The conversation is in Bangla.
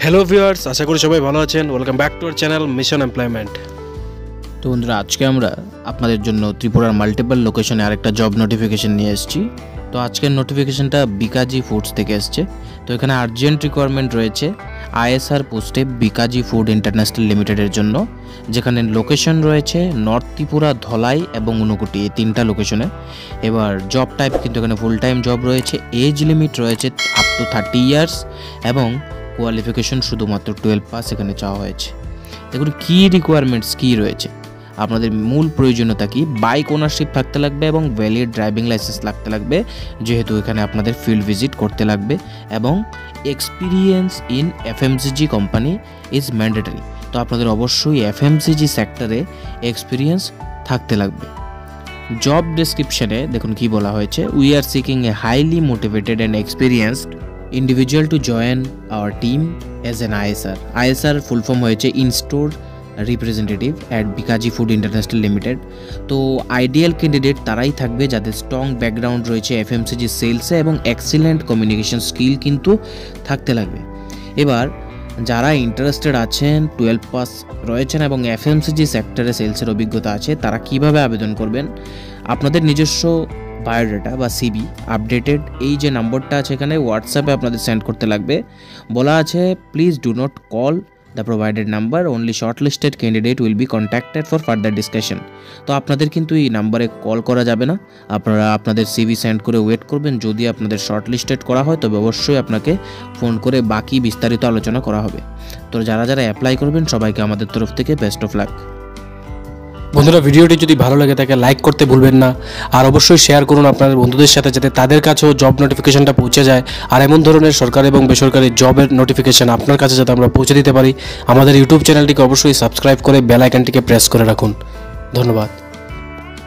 হ্যালো ভিউয়ার্স, আশা করি সবাই ভালো আছেন। Welcome back to our channel mission employment. তো বন্ধুরা, আজকে আমরা আপনাদের জন্য ত্রিপুরার মাল্টিপল লোকেশনে আরেকটা জব নোটিফিকেশন নিয়ে এসেছি। তো আজকের নোটিফিকেশনটা বিকাজি ফুডস থেকে এসছে। তো এখানে আর্জেন্ট রিকোয়ারমেন্ট রয়েছে আইএসআর পোস্টে বিকাজি ফুড ইন্টারন্যাশনাল লিমিটেডের জন্য, যেখানে লোকেশন রয়েছে নর্থ ত্রিপুরা, ধলাই এবং ঊনকোটি, এই তিনটা লোকেশনে। এবার জব টাইপ কিন্তু এখানে ফুল টাইম জব রয়েছে, এজ লিমিট রয়েছে আপ টু 30 ইয়ার্স এবং কোয়ালিফিকেশন শুধুমাত্র 12 পাস এখানে চাওয়া হয়েছে। দেখুন কী রিকোয়ারমেন্টস কী রয়েছে। আপনাদের মূল প্রয়োজনীয়তা কি, বাইক ওনারশিপ থাকতে লাগবে এবং ভ্যালিড ড্রাইভিং লাইসেন্স লাগতে লাগবে, যেহেতু এখানে আপনাদের ফিল্ড ভিজিট করতে লাগবে, এবং experience in FMCG company is mandatory. তো আপনাদের অবশ্যই এফএমসিজি সেক্টরে এক্সপিরিয়েন্স থাকতে লাগবে। জব ডেসক্রিপশনে দেখুন কি বলা হয়েছে, we are seeking a highly motivated and experienced individual to join our team as an ISR. ISR full form হয়েছে in store representative at Bikaji food international limited. তো আইডিয়াল ক্যান্ডিডেট তারাই থাকবে যাদের স্ট্রং ব্যাকগ্রাউন্ড রয়েছে এফএমসিজি সেলসে এবং এক্সিলেন্ট কমিউনিকেশন স্কিল কিন্তু থাকতে লাগবে। এবার যারা ইন্টারেস্টেড আছেন, 12 পাস রয়েছেন এবং এফএমসিজি সেক্টরে সেলসের অভিজ্ঞতা আছে, তারা কিভাবে আবেদন করবেন? আপনাদের নিজস্ব বায়োডাটা বা সিবি আপডেটেড এই যে নাম্বারটা আছে এখানে হোয়াটসঅ্যাপে আপনাদের সেন্ড করতে লাগবে। বলা আছে please do not call the provided number, only short listed candidate will be contacted for further discussion. তো আপনাদের কিন্তু এই নাম্বারে কল করা যাবে না, আপনারা আপনাদের সিবি সেন্ড করে ওয়েট করবেন। যদি আপনাদের শর্ট লিস্টেড করা হয় তবে অবশ্যই আপনাকে ফোন করে বাকি বিস্তারিত আলোচনা করা হবে। তো যারা যারা অ্যাপ্লাই করবেন সবাইকে আমাদের তরফ থেকে বেস্ট অফ লাক। বন্ধুরা, ভিডিওটি যদি ভালো লাগে থাকে লাইক করতে ভুলবেন না, আর অবশ্যই শেয়ার করুন আপনাদের বন্ধুদের সাথে, যাতে তাদের কাছেও জব নোটিফিকেশনটা পৌঁছে যায়। আর এমন ধরনের সরকারি এবং বেসরকারি জবের নোটিফিকেশন আপনার কাছে যাতে আমরা পৌঁছে দিতে পারি, আমাদের ইউটিউব চ্যানেলটিকে অবশ্যই সাবস্ক্রাইব করে বেল আইকনটিকে প্রেস করে রাখুন। ধন্যবাদ।